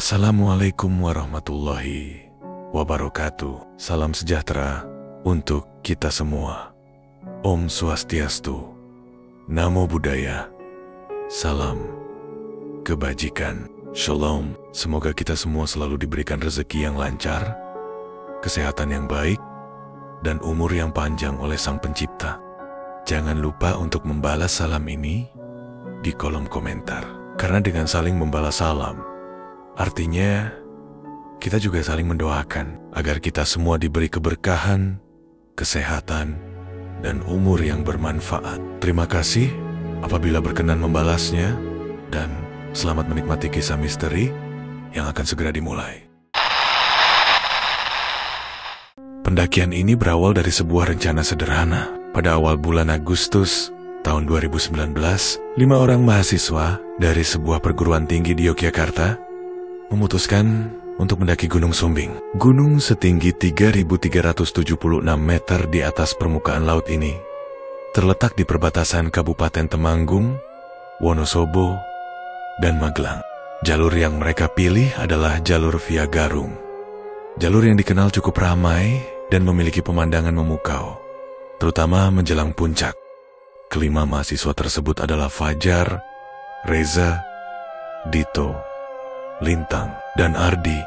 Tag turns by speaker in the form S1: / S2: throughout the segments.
S1: Assalamualaikum warahmatullahi wabarakatuh. Salam sejahtera untuk kita semua. Om Swastiastu, Namo Buddhaya, salam kebajikan, Shalom. Semoga kita semua selalu diberikan rezeki yang lancar, kesehatan yang baik, dan umur yang panjang oleh Sang Pencipta. Jangan lupa untuk membalas salam ini di kolom komentar. Karena dengan saling membalas salam, artinya kita juga saling mendoakan agar kita semua diberi keberkahan, kesehatan, dan umur yang bermanfaat. Terima kasih apabila berkenan membalasnya, dan selamat menikmati kisah misteri yang akan segera dimulai. Pendakian ini berawal dari sebuah rencana sederhana. Pada awal bulan Agustus tahun 2019, 5 orang mahasiswa dari sebuah perguruan tinggi di Yogyakarta memutuskan untuk mendaki Gunung Sumbing. Gunung setinggi 3.376 meter di atas permukaan laut ini terletak di perbatasan Kabupaten Temanggung, Wonosobo, dan Magelang. Jalur yang mereka pilih adalah jalur Via Garung. Jalur yang dikenal cukup ramai dan memiliki pemandangan memukau, terutama menjelang puncak. Kelima mahasiswa tersebut adalah Fajar, Reza, Dito, Lintang, dan Ardi.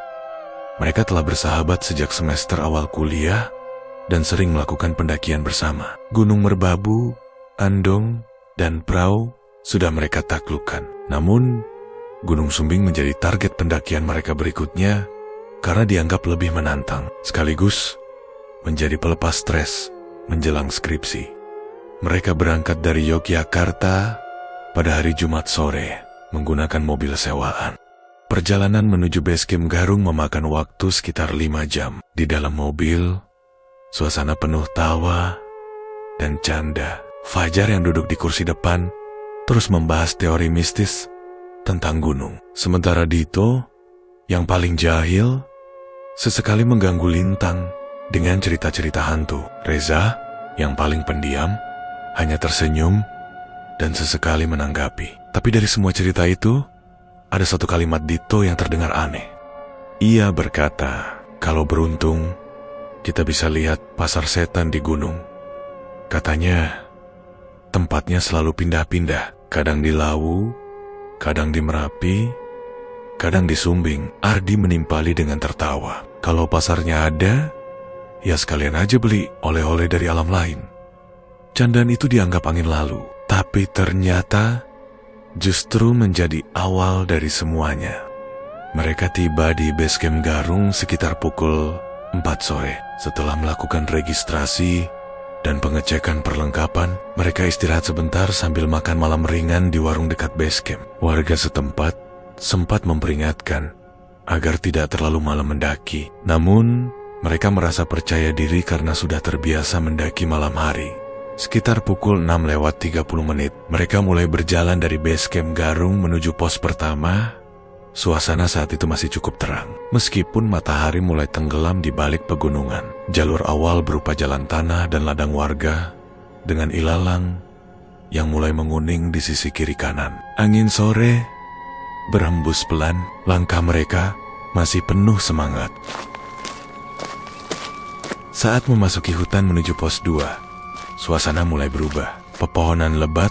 S1: Mereka telah bersahabat sejak semester awal kuliah dan sering melakukan pendakian bersama. Gunung Merbabu, Andong, dan Prau sudah mereka taklukkan. Namun, Gunung Sumbing menjadi target pendakian mereka berikutnya karena dianggap lebih menantang, sekaligus menjadi pelepas stres menjelang skripsi. Mereka berangkat dari Yogyakarta pada hari Jumat sore menggunakan mobil sewaan. Perjalanan menuju base camp Garung memakan waktu sekitar 5 jam. Di dalam mobil, suasana penuh tawa dan canda. Fajar yang duduk di kursi depan terus membahas teori mistis tentang gunung. Sementara Dito, yang paling jahil, sesekali mengganggu Lintang dengan cerita-cerita hantu. Reza, yang paling pendiam, hanya tersenyum dan sesekali menanggapi. Tapi dari semua cerita itu, ada satu kalimat Dito yang terdengar aneh. Ia berkata, kalau beruntung, kita bisa lihat pasar setan di gunung. Katanya, tempatnya selalu pindah-pindah, kadang di Lawu, kadang di Merapi, kadang di Sumbing. Ardi menimpali dengan tertawa. Kalau pasarnya ada, ya sekalian aja beli oleh-oleh dari alam lain. Candaan itu dianggap angin lalu, tapi ternyata justru menjadi awal dari semuanya. Mereka tiba di base camp Garung sekitar pukul 4 sore. Setelah melakukan registrasi dan pengecekan perlengkapan, mereka istirahat sebentar sambil makan malam ringan di warung dekat base camp. Warga setempat sempat memperingatkan agar tidak terlalu malam mendaki. Namun, mereka merasa percaya diri karena sudah terbiasa mendaki malam hari. Sekitar pukul 6:30, mereka mulai berjalan dari base camp Garung menuju pos pertama. Suasana saat itu masih cukup terang, meskipun matahari mulai tenggelam di balik pegunungan. Jalur awal berupa jalan tanah dan ladang warga, dengan ilalang yang mulai menguning di sisi kiri kanan. Angin sore berhembus pelan, langkah mereka masih penuh semangat. Saat memasuki hutan menuju pos 2, suasana mulai berubah. Pepohonan lebat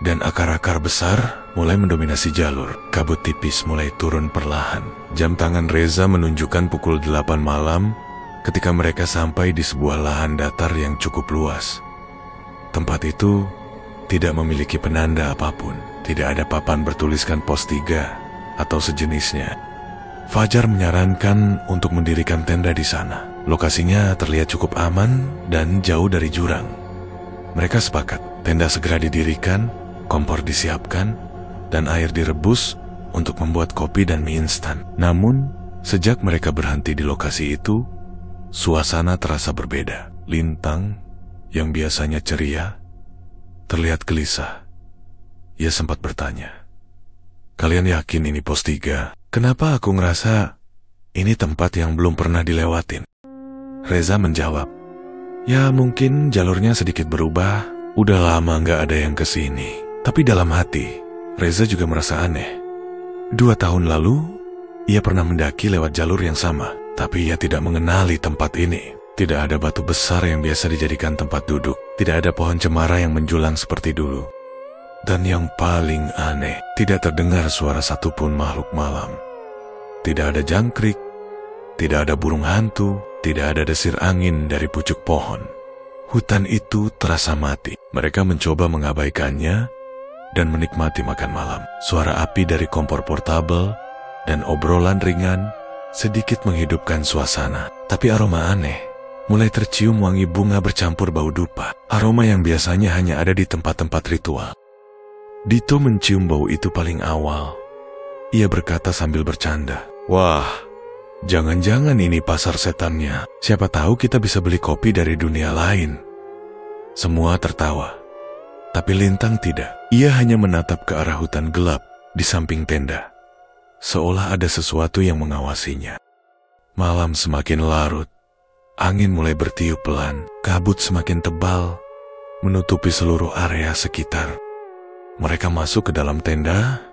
S1: dan akar-akar besar mulai mendominasi jalur. Kabut tipis mulai turun perlahan. Jam tangan Reza menunjukkan pukul 8 malam ketika mereka sampai di sebuah lahan datar yang cukup luas. Tempat itu tidak memiliki penanda apapun. Tidak ada papan bertuliskan pos 3 atau sejenisnya. Fajar menyarankan untuk mendirikan tenda di sana. Lokasinya terlihat cukup aman dan jauh dari jurang. Mereka sepakat, tenda segera didirikan, kompor disiapkan, dan air direbus untuk membuat kopi dan mie instan. Namun, sejak mereka berhenti di lokasi itu, suasana terasa berbeda. Lintang, yang biasanya ceria, terlihat gelisah. Ia sempat bertanya, "Kalian yakin ini pos 3? Kenapa aku ngerasa ini tempat yang belum pernah dilewatin?" Reza menjawab, "Ya mungkin jalurnya sedikit berubah, udah lama nggak ada yang kesini." Tapi dalam hati, Reza juga merasa aneh. 2 tahun lalu, Ia pernah mendaki lewat jalur yang sama, tapi ia tidak mengenali tempat ini. Tidak ada batu besar yang biasa dijadikan tempat duduk. Tidak ada pohon cemara yang menjulang seperti dulu. Dan yang paling aneh, tidak terdengar suara satupun makhluk malam. Tidak ada jangkrik, tidak ada burung hantu, tidak ada desir angin dari pucuk pohon. Hutan itu terasa mati. Mereka mencoba mengabaikannya dan menikmati makan malam. Suara api dari kompor portabel dan obrolan ringan sedikit menghidupkan suasana. Tapi aroma aneh mulai tercium, wangi bunga bercampur bau dupa. Aroma yang biasanya hanya ada di tempat-tempat ritual. Dito mencium bau itu paling awal. Ia berkata sambil bercanda, "Wah, jangan-jangan ini pasar setannya. Siapa tahu kita bisa beli kopi dari dunia lain." Semua tertawa. Tapi Lintang tidak. Ia hanya menatap ke arah hutan gelap di samping tenda. Seolah ada sesuatu yang mengawasinya. Malam semakin larut. Angin mulai bertiup pelan. Kabut semakin tebal, menutupi seluruh area sekitar. Mereka masuk ke dalam tenda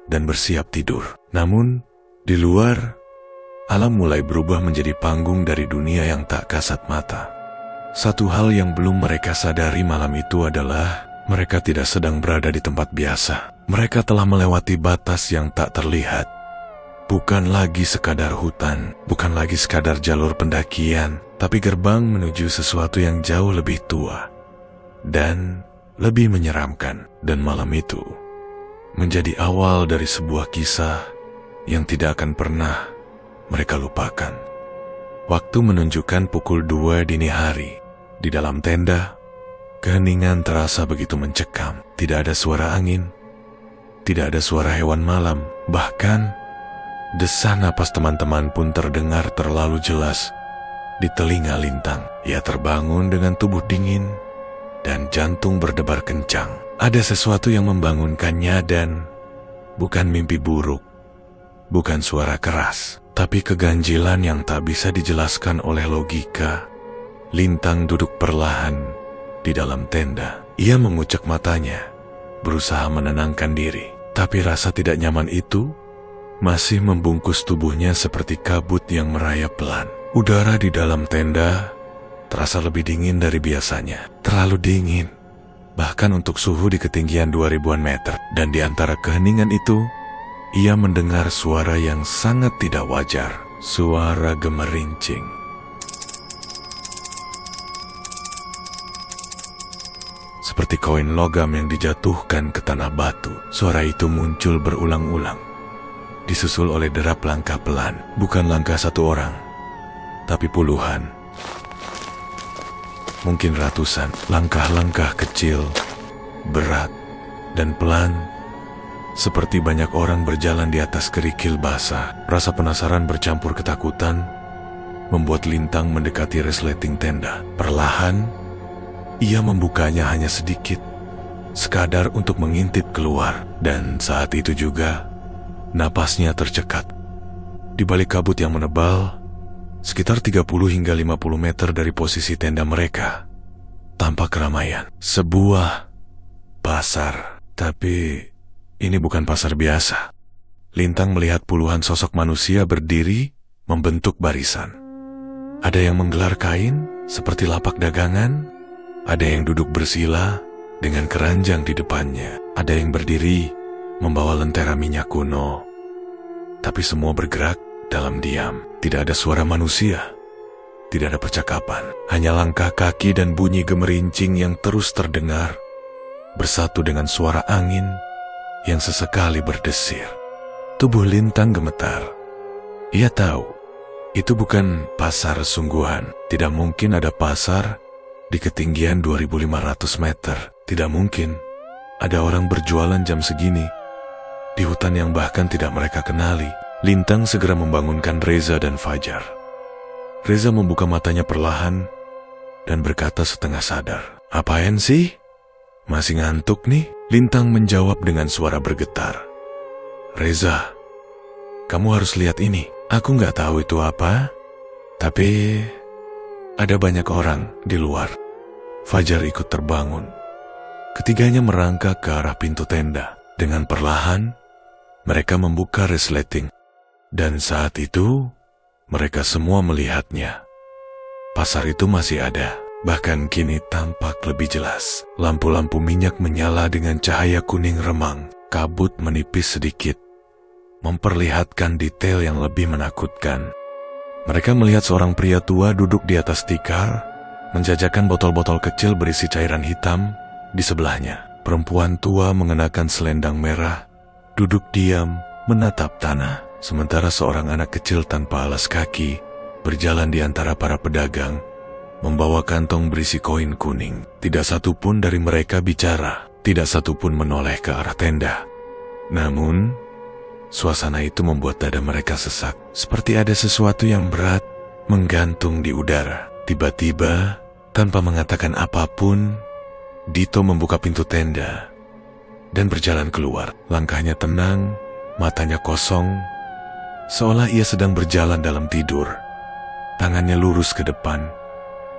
S1: dan bersiap tidur. Namun, di luar, alam mulai berubah menjadi panggung dari dunia yang tak kasat mata. Satu hal yang belum mereka sadari malam itu adalah mereka tidak sedang berada di tempat biasa. Mereka telah melewati batas yang tak terlihat. Bukan lagi sekadar hutan, bukan lagi sekadar jalur pendakian, tapi gerbang menuju sesuatu yang jauh lebih tua dan lebih menyeramkan. Dan malam itu menjadi awal dari sebuah kisah yang tidak akan pernah mereka lupakan. Waktu menunjukkan pukul 2 dini hari. Di dalam tenda, keheningan terasa begitu mencekam. Tidak ada suara angin, tidak ada suara hewan malam. Bahkan, desah napas teman-teman pun terdengar terlalu jelas di telinga Lintang. Ia terbangun dengan tubuh dingin dan jantung berdebar kencang. Ada sesuatu yang membangunkannya dan bukan mimpi buruk, bukan suara keras, tapi keganjilan yang tak bisa dijelaskan oleh logika. Lintang duduk perlahan di dalam tenda. Ia mengucek matanya, berusaha menenangkan diri. Tapi rasa tidak nyaman itu masih membungkus tubuhnya seperti kabut yang merayap pelan. Udara di dalam tenda terasa lebih dingin dari biasanya. Terlalu dingin, bahkan untuk suhu di ketinggian 2000-an meter. Dan di antara keheningan itu, ia mendengar suara yang sangat tidak wajar. Suara gemerincing. Seperti koin logam yang dijatuhkan ke tanah batu. Suara itu muncul berulang-ulang, disusul oleh derap langkah pelan. Bukan langkah satu orang, tapi puluhan, mungkin ratusan. Langkah-langkah kecil, berat, dan pelan, seperti banyak orang berjalan di atas kerikil basah. Rasa penasaran bercampur ketakutan membuat Lintang mendekati resleting tenda. Perlahan, ia membukanya hanya sedikit, sekadar untuk mengintip keluar. Dan saat itu juga, napasnya tercekat. Di balik kabut yang menebal, sekitar 30 hingga 50 meter dari posisi tenda mereka, tampak keramaian. Sebuah pasar. Tapi ini bukan pasar biasa. Lintang melihat puluhan sosok manusia berdiri membentuk barisan. Ada yang menggelar kain seperti lapak dagangan. Ada yang duduk bersila dengan keranjang di depannya. Ada yang berdiri membawa lentera minyak kuno. Tapi semua bergerak dalam diam. Tidak ada suara manusia, tidak ada percakapan. Hanya langkah kaki dan bunyi gemerincing yang terus terdengar, bersatu dengan suara angin yang sesekali berdesir. Tubuh Lintang gemetar. Ia tahu, itu bukan pasar sungguhan. Tidak mungkin ada pasar di ketinggian 2500 meter. Tidak mungkin ada orang berjualan jam segini di hutan yang bahkan tidak mereka kenali. Lintang segera membangunkan Reza dan Fajar. Reza membuka matanya perlahan dan berkata setengah sadar, "Apaan sih? Masih ngantuk nih?" Lintang menjawab dengan suara bergetar, "Reza, kamu harus lihat ini. Aku nggak tahu itu apa, tapi ada banyak orang di luar." Fajar ikut terbangun. Ketiganya merangkak ke arah pintu tenda. Dengan perlahan, mereka membuka resleting. Dan saat itu, mereka semua melihatnya. Pasar itu masih ada, bahkan kini tampak lebih jelas. Lampu-lampu minyak menyala dengan cahaya kuning remang. Kabut menipis sedikit, memperlihatkan detail yang lebih menakutkan. Mereka melihat seorang pria tua duduk di atas tikar, menjajakan botol-botol kecil berisi cairan hitam di sebelahnya. Perempuan tua mengenakan selendang merah, duduk diam, menatap tanah. Sementara seorang anak kecil tanpa alas kaki berjalan di antara para pedagang, membawa kantong berisi koin kuning. Tidak satu pun dari mereka bicara, tidak satu pun menoleh ke arah tenda. Namun, suasana itu membuat dada mereka sesak, seperti ada sesuatu yang berat menggantung di udara. Tiba-tiba, tanpa mengatakan apapun, Dito membuka pintu tenda dan berjalan keluar. Langkahnya tenang, matanya kosong, seolah ia sedang berjalan dalam tidur. Tangannya lurus ke depan,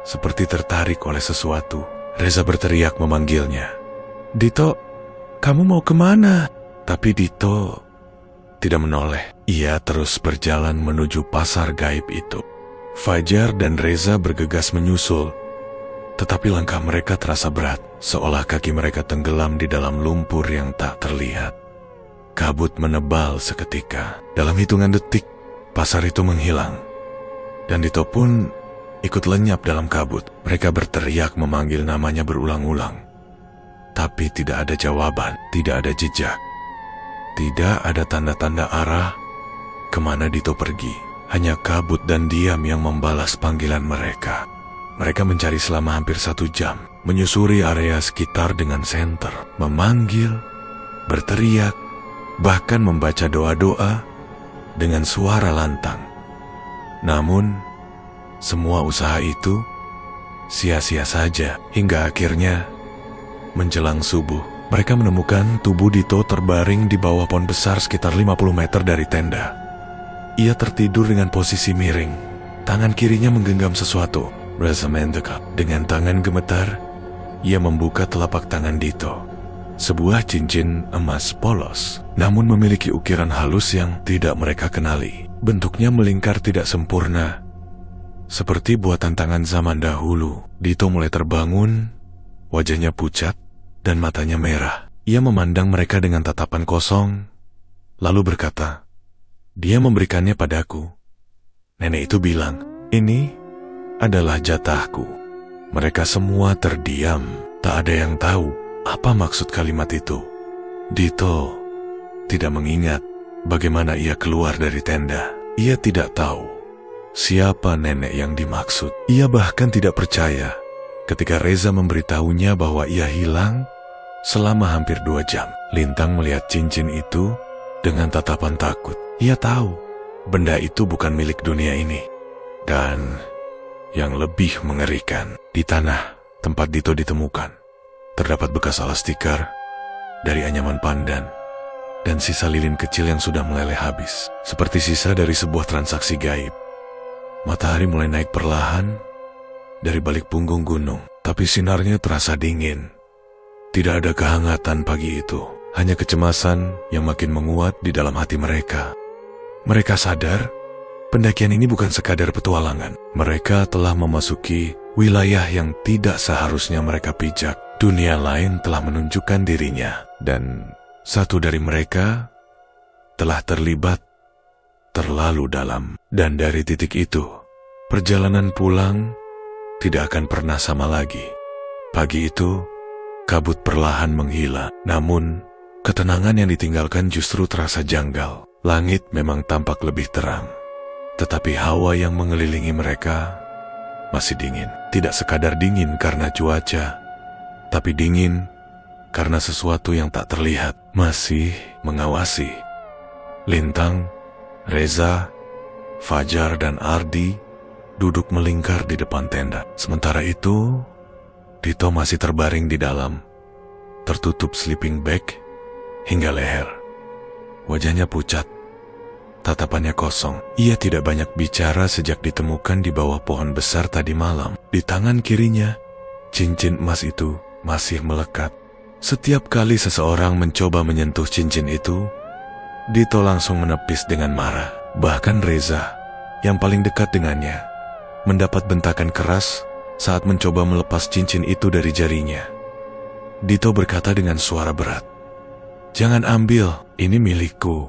S1: seperti tertarik oleh sesuatu. Reza berteriak memanggilnya. "Dito, kamu mau kemana?" Tapi Dito tidak menoleh. Ia terus berjalan menuju pasar gaib itu. Fajar dan Reza bergegas menyusul, tetapi langkah mereka terasa berat, seolah kaki mereka tenggelam di dalam lumpur yang tak terlihat. Kabut menebal seketika. Dalam hitungan detik, pasar itu menghilang. Dan Dito pun ikut lenyap dalam kabut. Mereka berteriak memanggil namanya berulang-ulang. Tapi tidak ada jawaban, tidak ada jejak. Tidak ada tanda-tanda arah kemana Dito pergi. Hanya kabut dan diam yang membalas panggilan mereka. Mereka mencari selama hampir 1 jam, menyusuri area sekitar dengan senter, memanggil, berteriak, bahkan membaca doa-doa dengan suara lantang. Namun, semua usaha itu sia-sia saja hingga akhirnya menjelang subuh. Mereka menemukan tubuh Dito terbaring di bawah pohon besar sekitar 50 meter dari tenda. Ia tertidur dengan posisi miring, tangan kirinya menggenggam sesuatu. Reza mendekat. Dengan tangan gemetar, ia membuka telapak tangan Dito. Sebuah cincin emas polos, namun memiliki ukiran halus yang tidak mereka kenali. Bentuknya melingkar tidak sempurna, seperti buatan tangan zaman dahulu. Dito mulai terbangun, wajahnya pucat dan matanya merah. Ia memandang mereka dengan tatapan kosong, lalu berkata, "Dia memberikannya padaku." Nenek itu bilang, "Ini adalah jatahku." Mereka semua terdiam, tak ada yang tahu apa maksud kalimat itu. Dito tidak mengingat bagaimana ia keluar dari tenda. Ia tidak tahu siapa nenek yang dimaksud. Ia bahkan tidak percaya ketika Reza memberitahunya bahwa ia hilang selama hampir 2 jam. Lintang melihat cincin itu dengan tatapan takut. Ia tahu benda itu bukan milik dunia ini. Dan yang lebih mengerikan, di tanah tempat Dito ditemukan, terdapat bekas alas tikar dari anyaman pandan dan sisa lilin kecil yang sudah meleleh habis, seperti sisa dari sebuah transaksi gaib. Matahari mulai naik perlahan dari balik punggung gunung, tapi sinarnya terasa dingin. Tidak ada kehangatan pagi itu, hanya kecemasan yang makin menguat di dalam hati mereka. Mereka sadar pendakian ini bukan sekadar petualangan. Mereka telah memasuki wilayah yang tidak seharusnya mereka pijak. Dunia lain telah menunjukkan dirinya, dan satu dari mereka telah terlibat terlalu dalam. Dan dari titik itu, perjalanan pulang tidak akan pernah sama lagi. Pagi itu, kabut perlahan menghila, namun ketenangan yang ditinggalkan justru terasa janggal. Langit memang tampak lebih terang, tetapi hawa yang mengelilingi mereka masih dingin. Tidak sekadar dingin karena cuaca, tapi dingin karena sesuatu yang tak terlihat masih mengawasi. Lintang, Reza, Fajar, dan Ardi duduk melingkar di depan tenda. Sementara itu, Dito masih terbaring di dalam, tertutup sleeping bag hingga leher. Wajahnya pucat, tatapannya kosong. Ia tidak banyak bicara sejak ditemukan di bawah pohon besar tadi malam. Di tangan kirinya, cincin emas itu masih melekat. Setiap kali seseorang mencoba menyentuh cincin itu, Dito langsung menepis dengan marah. Bahkan Reza, yang paling dekat dengannya, mendapat bentakan keras saat mencoba melepas cincin itu dari jarinya. Dito berkata dengan suara berat, "Jangan ambil, ini milikku.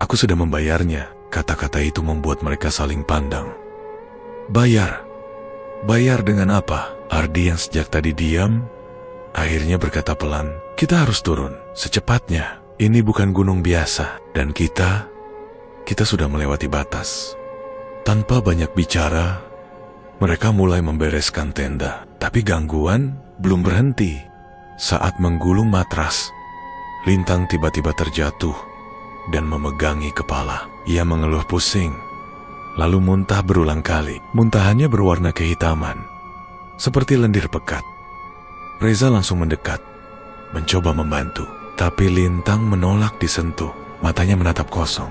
S1: Aku sudah membayarnya." Kata-kata itu membuat mereka saling pandang. "Bayar? Bayar dengan apa?" Ardi yang sejak tadi diam, akhirnya berkata pelan, "Kita harus turun, secepatnya. Ini bukan gunung biasa, dan kita sudah melewati batas." Tanpa banyak bicara, mereka mulai membereskan tenda. Tapi gangguan belum berhenti. Saat menggulung matras, Lintang tiba-tiba terjatuh dan memegangi kepala. Ia mengeluh pusing, lalu muntah berulang kali. Muntahannya berwarna kehitaman, seperti lendir pekat. Reza langsung mendekat, mencoba membantu. Tapi Lintang menolak disentuh. Matanya menatap kosong,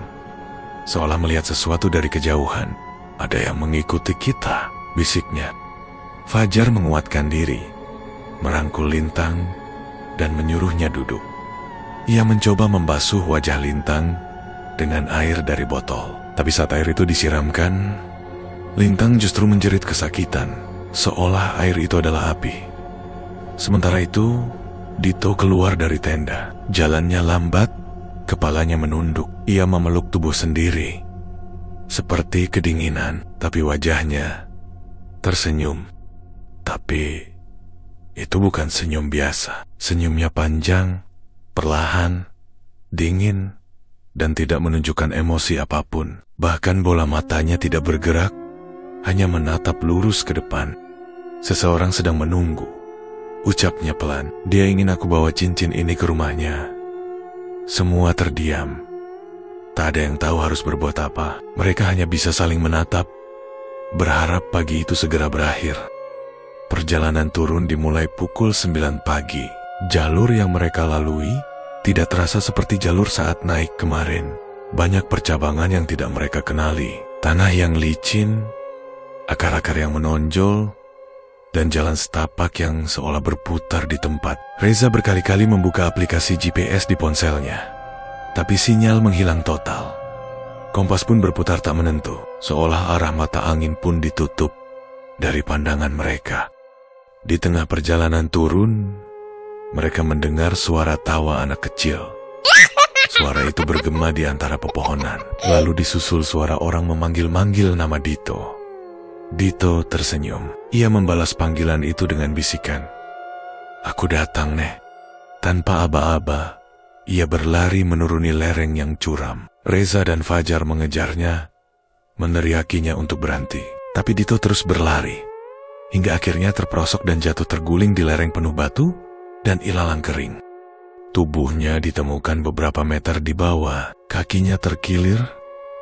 S1: seolah melihat sesuatu dari kejauhan. "Ada yang mengikuti kita," bisiknya. Fajar menguatkan diri, merangkul Lintang, dan menyuruhnya duduk. Ia mencoba membasuh wajah Lintang dengan air dari botol. Tapi saat air itu disiramkan, Lintang justru menjerit kesakitan, seolah air itu adalah api. Sementara itu, Dito keluar dari tenda. Jalannya lambat, kepalanya menunduk. Ia memeluk tubuh sendiri, seperti kedinginan, tapi wajahnya tersenyum. Tapi itu bukan senyum biasa. Senyumnya panjang, perlahan, dingin, dan tidak menunjukkan emosi apapun. Bahkan bola matanya tidak bergerak, hanya menatap lurus ke depan. "Seseorang sedang menunggu," ucapnya pelan. "Dia ingin aku bawa cincin ini ke rumahnya." Semua terdiam. Tak ada yang tahu harus berbuat apa. Mereka hanya bisa saling menatap, berharap pagi itu segera berakhir. Perjalanan turun dimulai pukul 9 pagi. Jalur yang mereka lalui tidak terasa seperti jalur saat naik kemarin. Banyak percabangan yang tidak mereka kenali. Tanah yang licin, akar-akar yang menonjol, dan jalan setapak yang seolah berputar di tempat. Reza berkali-kali membuka aplikasi GPS di ponselnya, tapi sinyal menghilang total. Kompas pun berputar tak menentu, seolah arah mata angin pun ditutup dari pandangan mereka. Di tengah perjalanan turun, mereka mendengar suara tawa anak kecil. Suara itu bergema di antara pepohonan, lalu disusul suara orang memanggil-manggil nama Dito. Dito tersenyum. Ia membalas panggilan itu dengan bisikan, "Aku datang, Nek." Tanpa aba-aba, ia berlari menuruni lereng yang curam. Reza dan Fajar mengejarnya, meneriakinya untuk berhenti. Tapi Dito terus berlari, hingga akhirnya terperosok dan jatuh terguling di lereng penuh batu dan ilalang kering. Tubuhnya ditemukan beberapa meter di bawah. Kakinya terkilir,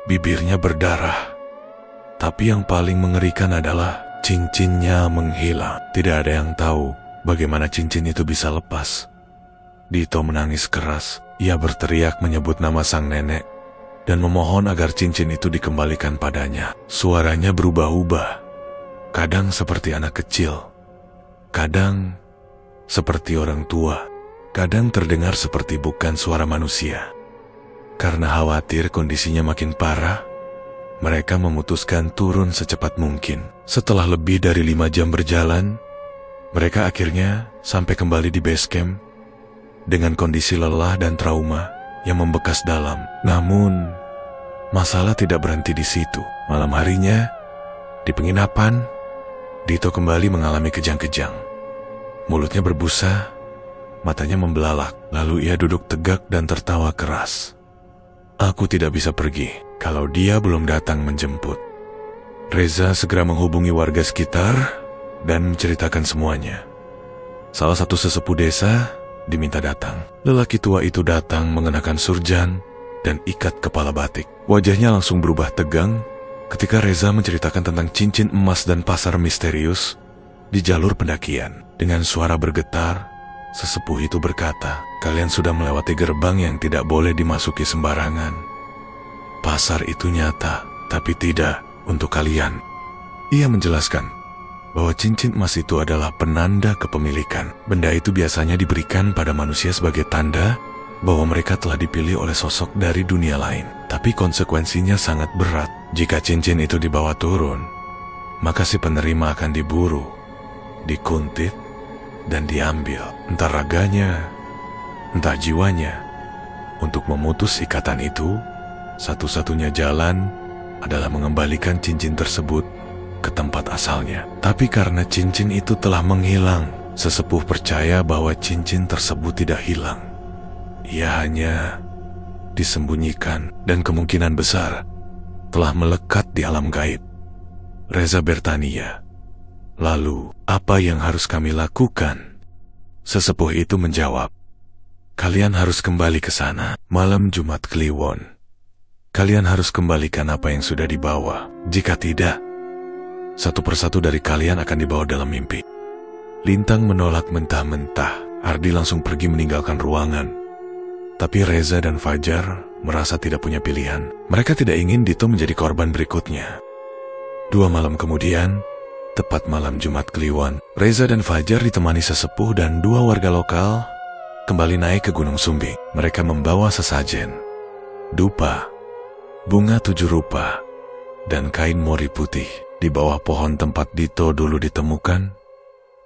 S1: bibirnya berdarah. Tapi yang paling mengerikan adalah cincinnya menghilang. Tidak ada yang tahu bagaimana cincin itu bisa lepas. Dito menangis keras. Ia berteriak menyebut nama sang nenek dan memohon agar cincin itu dikembalikan padanya. Suaranya berubah-ubah. Kadang seperti anak kecil, kadang seperti orang tua, kadang terdengar seperti bukan suara manusia. Karena khawatir kondisinya makin parah, mereka memutuskan turun secepat mungkin. Setelah lebih dari 5 jam berjalan, mereka akhirnya sampai kembali di base camp dengan kondisi lelah dan trauma yang membekas dalam. Namun, masalah tidak berhenti di situ. Malam harinya, di penginapan, Dito kembali mengalami kejang-kejang. Mulutnya berbusa, matanya membelalak, lalu ia duduk tegak dan tertawa keras. "Aku tidak bisa pergi kalau dia belum datang menjemput." Reza segera menghubungi warga sekitar dan menceritakan semuanya. Salah satu sesepuh desa diminta datang. Lelaki tua itu datang mengenakan surjan dan ikat kepala batik. Wajahnya langsung berubah tegang ketika Reza menceritakan tentang cincin emas dan pasar misterius di jalur pendakian. Dengan suara bergetar, sesepuh itu berkata, "Kalian sudah melewati gerbang yang tidak boleh dimasuki sembarangan. Pasar itu nyata, tapi tidak untuk kalian." Ia menjelaskan bahwa cincin emas itu adalah penanda kepemilikan. Benda itu biasanya diberikan pada manusia sebagai tanda bahwa mereka telah dipilih oleh sosok dari dunia lain. Tapi konsekuensinya sangat berat. Jika cincin itu dibawa turun, maka si penerima akan diburu, dikuntit, dan diambil, entah raganya, entah jiwanya. Untuk memutus ikatan itu, satu-satunya jalan adalah mengembalikan cincin tersebut ke tempat asalnya. Tapi karena cincin itu telah menghilang, sesepuh percaya bahwa cincin tersebut tidak hilang. Ia hanya disembunyikan dan kemungkinan besar telah melekat di alam gaib. Reza bertanya, "Lalu, apa yang harus kami lakukan?" Sesepuh itu menjawab, "Kalian harus kembali ke sana malam Jumat Kliwon. Kalian harus kembalikan apa yang sudah dibawa. Jika tidak, satu persatu dari kalian akan dibawa dalam mimpi." Lintang menolak mentah-mentah. Ardi langsung pergi meninggalkan ruangan. Tapi Reza dan Fajar merasa tidak punya pilihan. Mereka tidak ingin Dito menjadi korban berikutnya. 2 malam kemudian, tepat malam Jumat Kliwon, Reza dan Fajar ditemani sesepuh dan 2 warga lokal kembali naik ke Gunung Sumbing. Mereka membawa sesajen, dupa, bunga 7 rupa, dan kain mori putih. Di bawah pohon tempat Dito dulu ditemukan,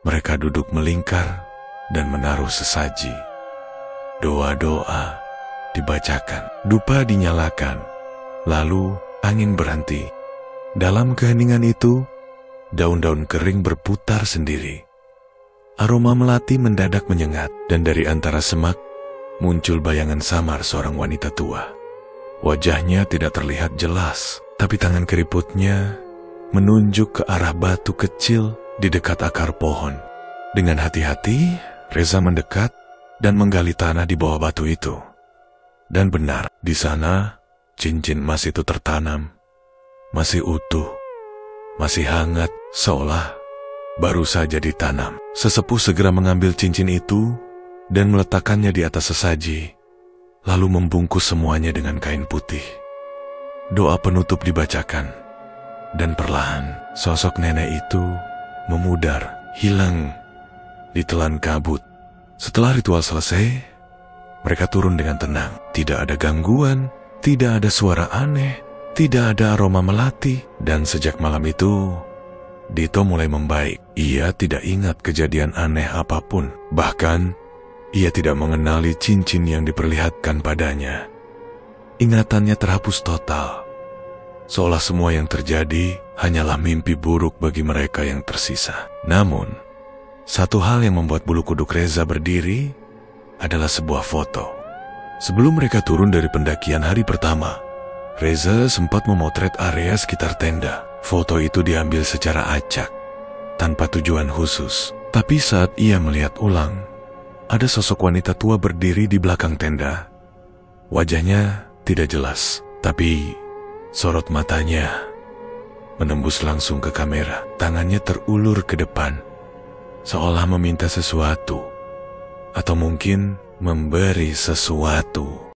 S1: mereka duduk melingkar dan menaruh sesaji. Doa-doa dibacakan, dupa dinyalakan, lalu angin berhenti. Dalam keheningan itu, daun-daun kering berputar sendiri. Aroma melati mendadak menyengat, dan dari antara semak muncul bayangan samar seorang wanita tua. Wajahnya tidak terlihat jelas, tapi tangan keriputnya menunjuk ke arah batu kecil di dekat akar pohon. Dengan hati-hati, Reza mendekat dan menggali tanah di bawah batu itu. Dan benar, di sana cincin emas itu tertanam, masih utuh, masih hangat, seolah baru saja ditanam. Sesepuh segera mengambil cincin itu dan meletakkannya di atas sesaji, lalu membungkus semuanya dengan kain putih. Doa penutup dibacakan, dan perlahan sosok nenek itu memudar, hilang ditelan kabut. Setelah ritual selesai, mereka turun dengan tenang. Tidak ada gangguan, tidak ada suara aneh, tidak ada aroma melati. Dan sejak malam itu, Dito mulai membaik. Ia tidak ingat kejadian aneh apapun. Bahkan, ia tidak mengenali cincin yang diperlihatkan padanya. Ingatannya terhapus total. Seolah semua yang terjadi hanyalah mimpi buruk bagi mereka yang tersisa. Namun, satu hal yang membuat bulu kuduk Reza berdiri adalah sebuah foto. Sebelum mereka turun dari pendakian hari pertama, Reza sempat memotret area sekitar tenda. Foto itu diambil secara acak, tanpa tujuan khusus. Tapi saat ia melihat ulang, ada sosok wanita tua berdiri di belakang tenda. Wajahnya tidak jelas, tapi sorot matanya menembus langsung ke kamera. Tangannya terulur ke depan, seolah meminta sesuatu, atau mungkin memberi sesuatu.